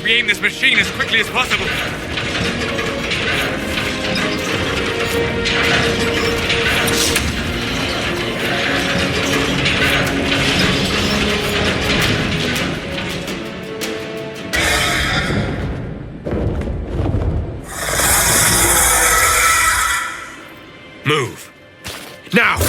we aim this machine as quickly as possible. Move. Now!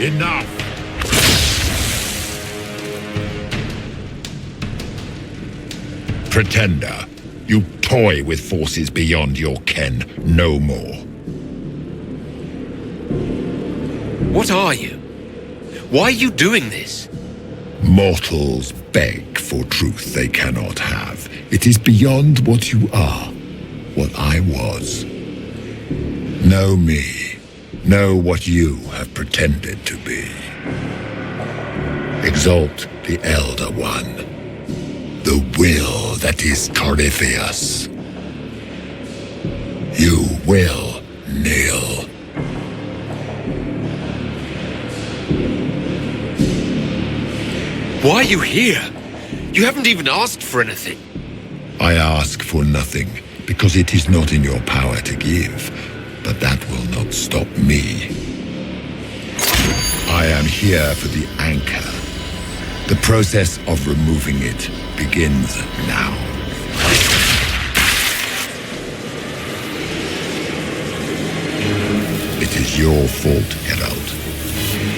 Enough! Pretender, you toy with forces beyond your ken no more. What are you? Why are you doing this? Mortals beg for truth they cannot have. It is beyond what you are, what I was. Know me. Know what you have pretended to be. Exalt the Elder One. The will that is Corypheus. You will kneel. Why are you here? You haven't even asked for anything. I ask for nothing, because it is not in your power to give. But that will not stop me. I am here for the anchor. The process of removing it begins now. It is your fault, Geralt.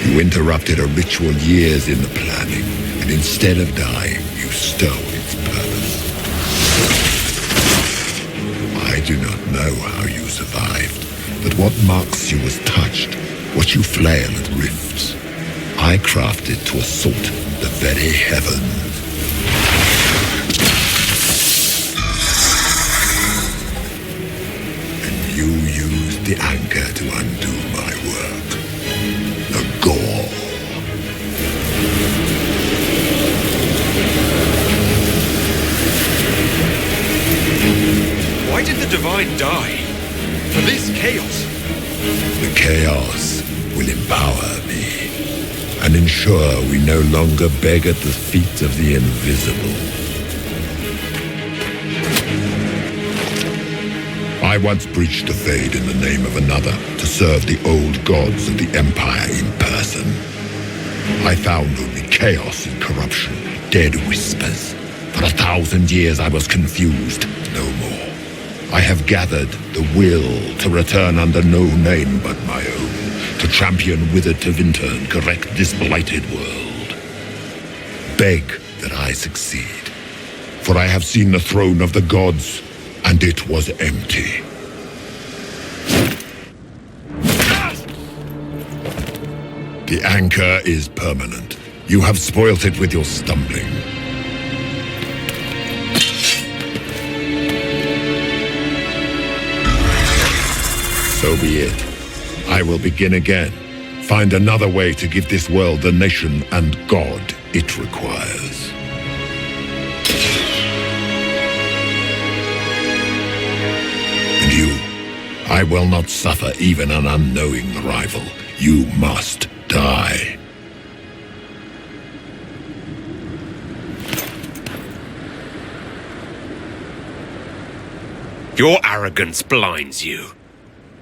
You interrupted a ritual years in the planning, and instead of dying, you stole its purpose. I do not know how you survived. But what marks you as touched, what you flail at rifts, I crafted to assault the very heavens. And you used the anchor to undo my work. The gore. Why did the Divine die? For this chaos? The chaos will empower me and ensure we no longer beg at the feet of the invisible. I once breached the Fade in the name of another to serve the old gods of the Empire in person. I found only chaos and corruption, dead whispers. For 1,000 years I was confused, no more. I have gathered the will to return under no name but my own, to champion withered Tevinter and correct this blighted world. Beg that I succeed, for I have seen the throne of the gods, and it was empty. The anchor is permanent. You have spoilt it with your stumbling. So be it. I will begin again. Find another way to give this world the nation and God it requires. And you, I will not suffer even an unknowing rival. You must die. Your arrogance blinds you.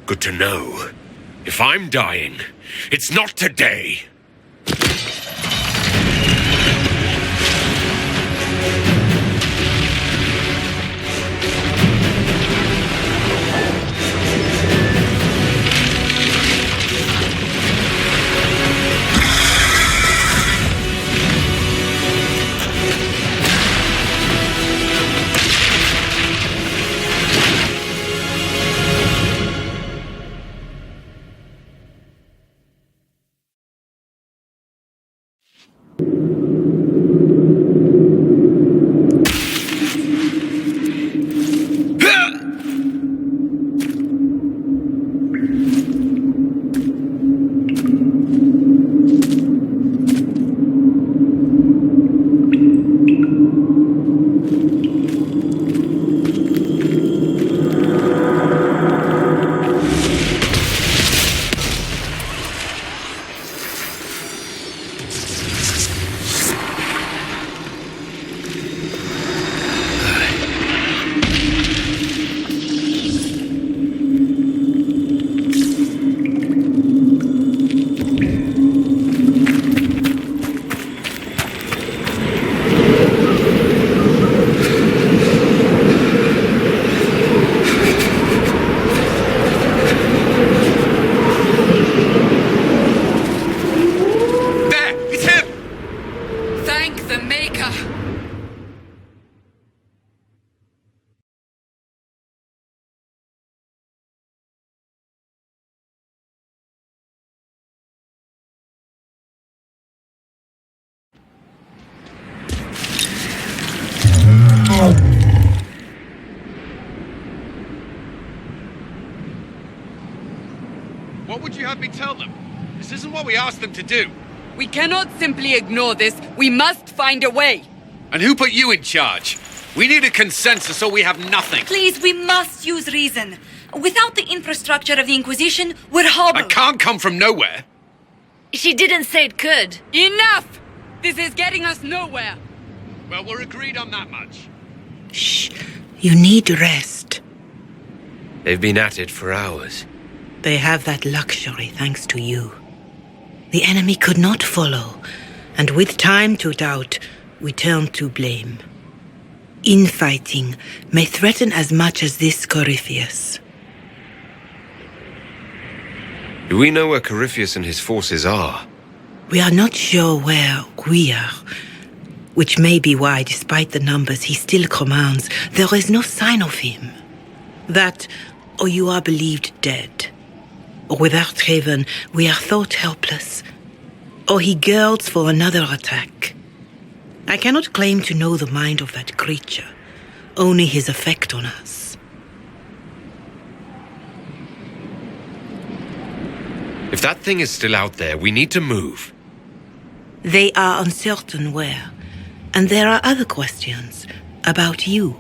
Good to know. If I'm dying, it's not today. What would you have me tell them? This isn't what we asked them to do. We cannot simply ignore this. We must find a way. And who put you in charge? We need a consensus or we have nothing. Please, we must use reason. Without the infrastructure of the Inquisition, we're hobbled. I can't come from nowhere. She didn't say it could. Enough! This is getting us nowhere. Well, we're agreed on that much. Shh. You need rest. They've been at it for hours. They have that luxury thanks to you. The enemy could not follow, and with time to doubt, we turn to blame. Infighting may threaten as much as this Corypheus. Do we know where Corypheus and his forces are? We are not sure where we are, which may be why, despite the numbers he still commands, there is no sign of him. That, or you are believed dead. Or without Trevelyan, we are thought helpless. Or he girds for another attack. I cannot claim to know the mind of that creature, only his effect on us. If that thing is still out there, we need to move. They are uncertain where. And there are other questions about you.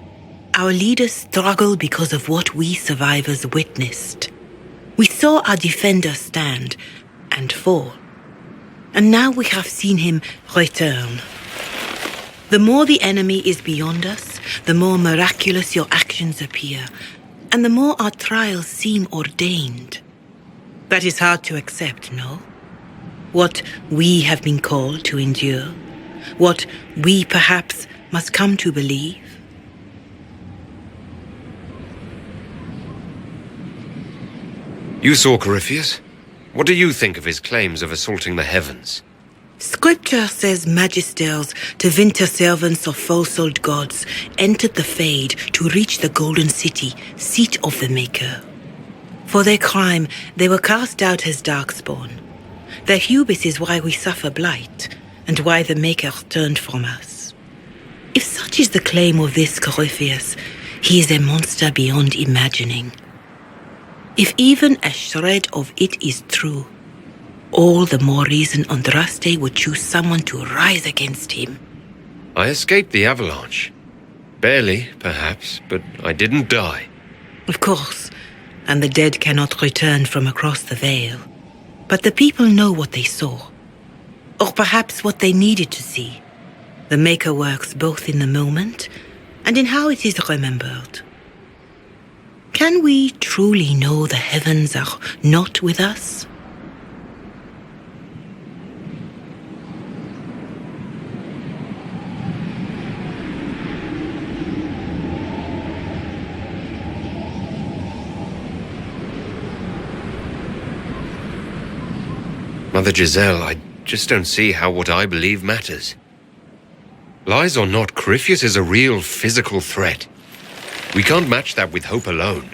Our leaders struggle because of what we survivors witnessed. We saw our defender stand and fall. And now we have seen him return. The more the enemy is beyond us, the more miraculous your actions appear, and the more our trials seem ordained. That is hard to accept, no? What we have been called to endure, what we perhaps must come to believe. You saw Corypheus? What do you think of his claims of assaulting the heavens? Scripture says magisters, divinter servants of false-old gods, entered the Fade to reach the Golden City, seat of the Maker. For their crime, they were cast out as darkspawn. Their hubris is why we suffer blight, and why the Maker turned from us. If such is the claim of this Corypheus, he is a monster beyond imagining. If even a shred of it is true, all the more reason Andraste would choose someone to rise against him. I escaped the avalanche. Barely, perhaps, but I didn't die. Of course, and the dead cannot return from across the veil. But the people know what they saw. Or perhaps what they needed to see. The Maker works both in the moment and in how it is remembered. Can we truly know the heavens are not with us? Mother Giselle, I just don't see how what I believe matters. Lies or not, Corypheus is a real physical threat. We can't match that with hope alone.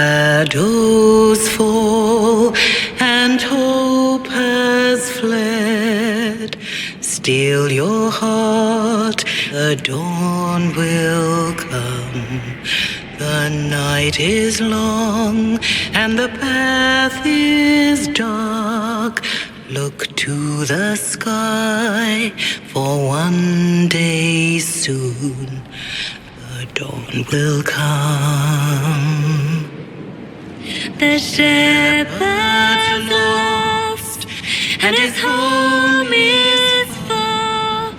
shadows fall and hope has fled. Still your heart, the dawn will come. The night is long and the path is dark. Look to the sky, for one day soon the dawn will come. The shepherd's lost, and his home is far.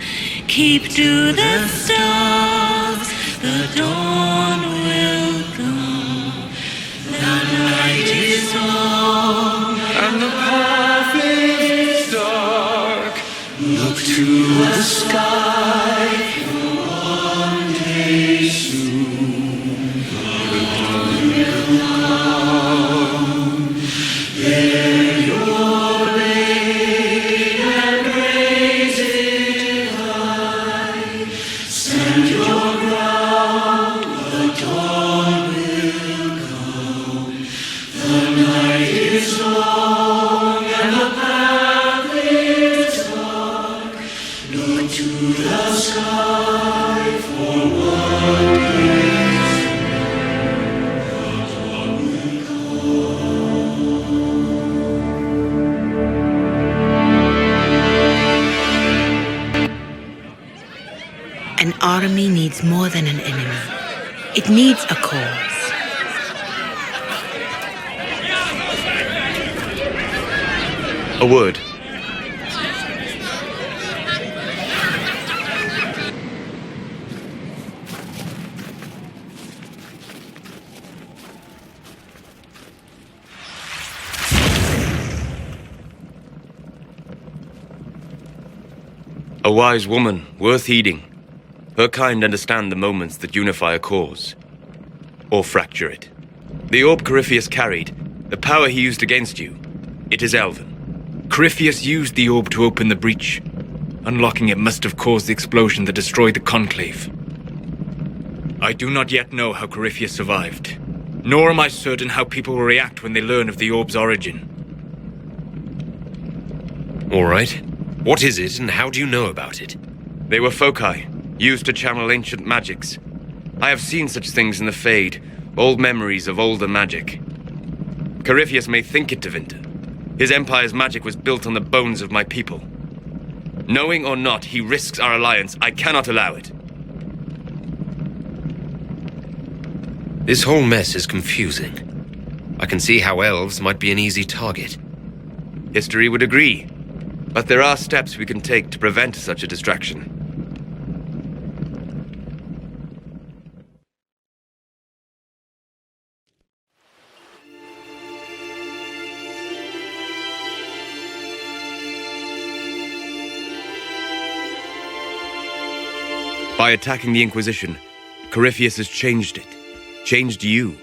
Keep to the stars, the dawn will come. The night is long, And the path is dark. Look to the sky, for one day soon the dawn will come. Bear your blade and raise it high. Stand your ground, the dawn will come. The night is long and the path is dark. Look to the sky for one day. An army needs more than an enemy. It needs a cause. A word. A wise woman, worth heeding. Her kind understand the moments that unify a cause. Or fracture it. The orb Corypheus carried, the power he used against you, it is elven. Corypheus used the orb to open the breach. Unlocking it must have caused the explosion that destroyed the Conclave. I do not yet know how Corypheus survived, nor am I certain how people will react when they learn of the orb's origin. All right. What is it, and how do you know about it? They were foci, used to channel ancient magics. I have seen such things in the Fade, old memories of older magic. Corypheus may think it Tevinter. His empire's magic was built on the bones of my people. Knowing or not, he risks our alliance. I cannot allow it. This whole mess is confusing. I can see how elves might be an easy target. History would agree. But there are steps we can take to prevent such a distraction. By attacking the Inquisition, Corypheus has changed it. Changed you.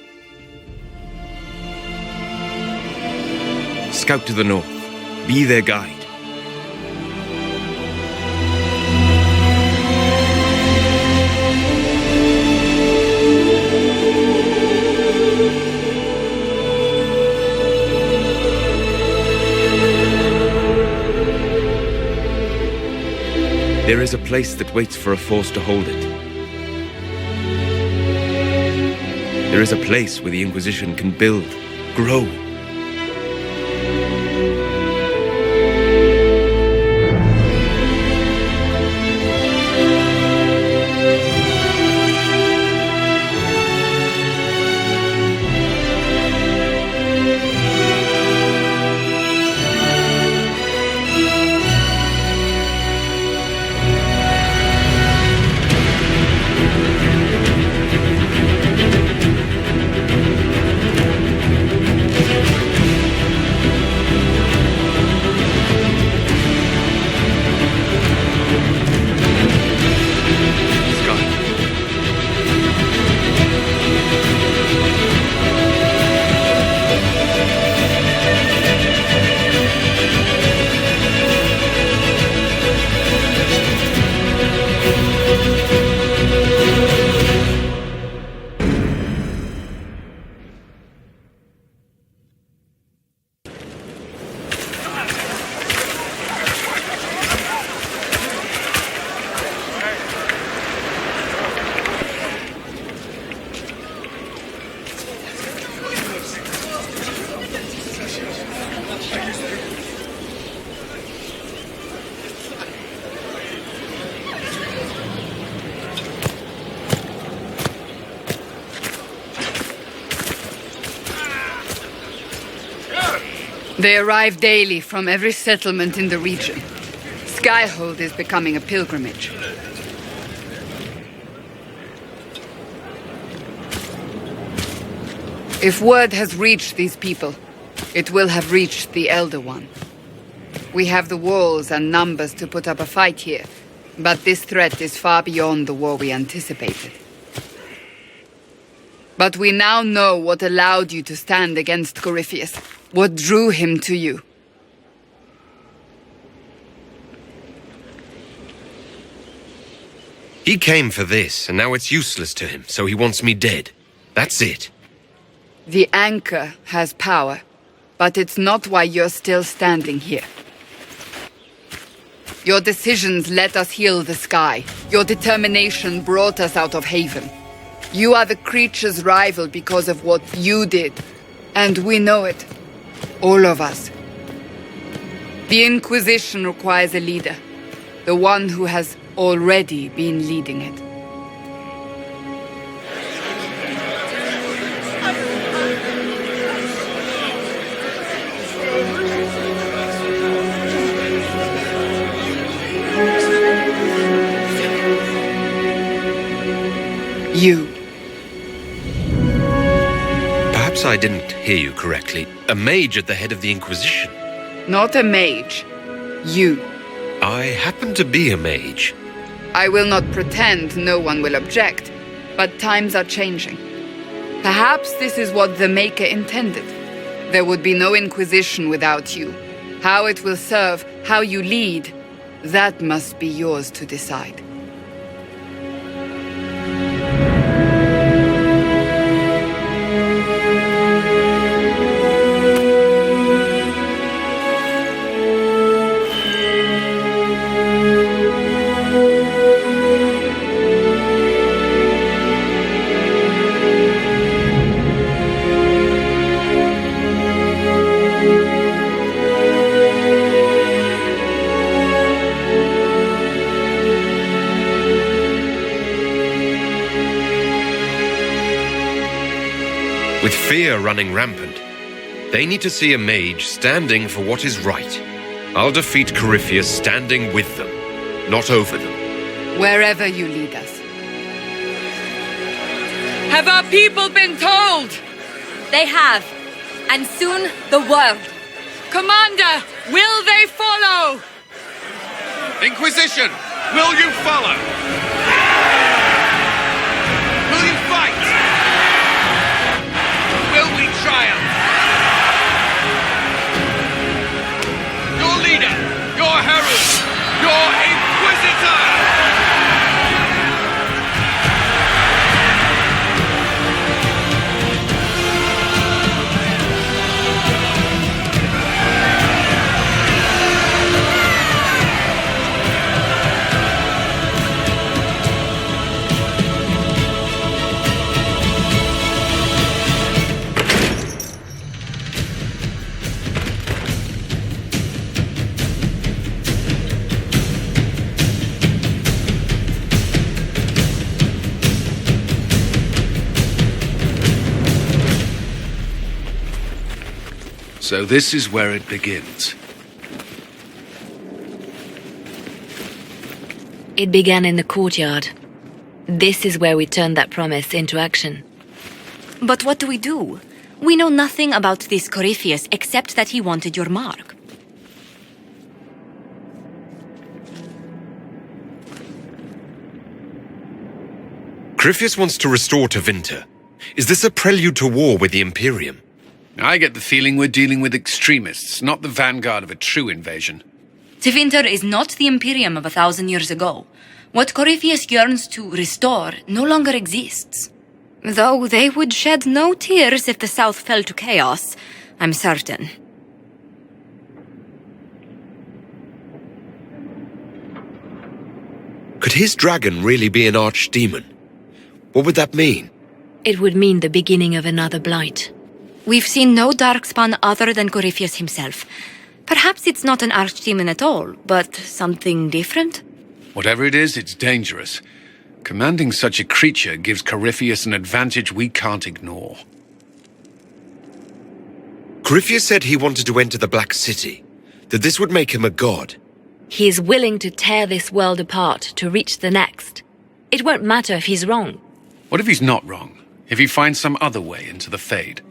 Scout to the north. Be their guide. There is a place that waits for a force to hold it. There is a place where the Inquisition can build, grow. They arrive daily from every settlement in the region. Skyhold is becoming a pilgrimage. If word has reached these people, it will have reached the Elder One. We have the walls and numbers to put up a fight here, but this threat is far beyond the war we anticipated. But we now know what allowed you to stand against Corypheus, what drew him to you. He came for this, and now it's useless to him, so he wants me dead. That's it. The anchor has power, but it's not why you're still standing here. Your decisions let us heal the sky. Your determination brought us out of Haven. You are the creature's rival because of what you did. And we know it. All of us. The Inquisition requires a leader. The one who has already been leading it. You. Perhaps I didn't hear you correctly. A mage at the head of the Inquisition. Not a mage. You. I happen to be a mage. I will not pretend no one will object, but times are changing. Perhaps this is what the Maker intended. There would be no Inquisition without you. How it will serve, how you lead, that must be yours to decide. With fear running rampant, they need to see a mage standing for what is right. I'll defeat Corypheus standing with them, not over them. Wherever you lead us. Have our people been told? They have. And soon, the world. Commander, will they follow? Inquisition, will you follow? Will you fight? Will we triumph? Your leader, your herald, your Inquisitor! So this is where it begins. It began in the courtyard. This is where we turned that promise into action. But what do? We know nothing about this Corypheus except that he wanted your mark. Corypheus wants to restore Tevinter. Is this a prelude to war with the Imperium? I get the feeling we're dealing with extremists, not the vanguard of a true invasion. Tevinter is not the Imperium of 1,000 years ago. What Corypheus yearns to restore no longer exists. Though they would shed no tears if the South fell to chaos, I'm certain. Could his dragon really be an archdemon? What would that mean? It would mean the beginning of another blight. We've seen no darkspawn other than Corypheus himself. Perhaps it's not an archdemon at all, but something different? Whatever it is, it's dangerous. Commanding such a creature gives Corypheus an advantage we can't ignore. Corypheus said he wanted to enter the Black City, that this would make him a god. He is willing to tear this world apart to reach the next. It won't matter if he's wrong. What if he's not wrong? If he finds some other way into the Fade?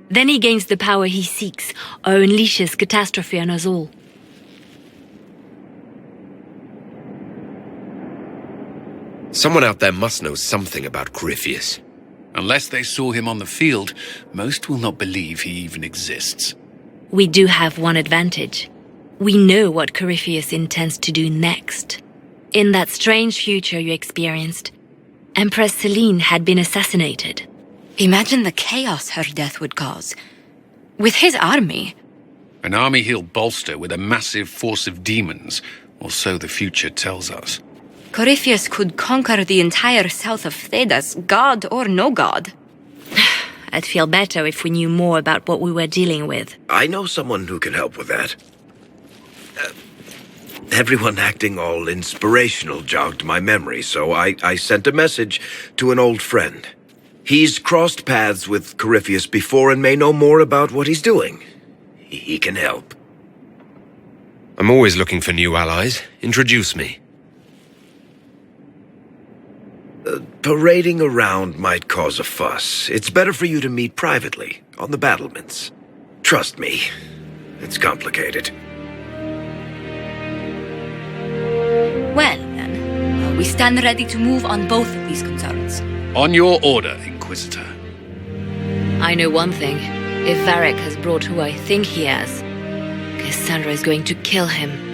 Then he gains the power he seeks, or unleashes catastrophe on us all. Someone out there must know something about Corypheus. Unless they saw him on the field, most will not believe he even exists. We do have one advantage. We know what Corypheus intends to do next. In that strange future you experienced, Empress Selene had been assassinated. Imagine the chaos her death would cause. With his army. An army he'll bolster with a massive force of demons, or so the future tells us. Corypheus could conquer the entire south of Thedas, god or no god. I'd feel better if we knew more about what we were dealing with. I know someone who can help with that. Everyone acting all inspirational jogged my memory, so I sent a message to an old friend. He's crossed paths with Corypheus before and may know more about what he's doing. He can help. I'm always looking for new allies. Introduce me. Parading around might cause a fuss. It's better for you to meet privately, on the battlements. Trust me, it's complicated. Well, then, we stand ready to move on both of these concerns. On your order, Inquisitor. I know one thing. If Varric has brought who I think he has, Cassandra is going to kill him.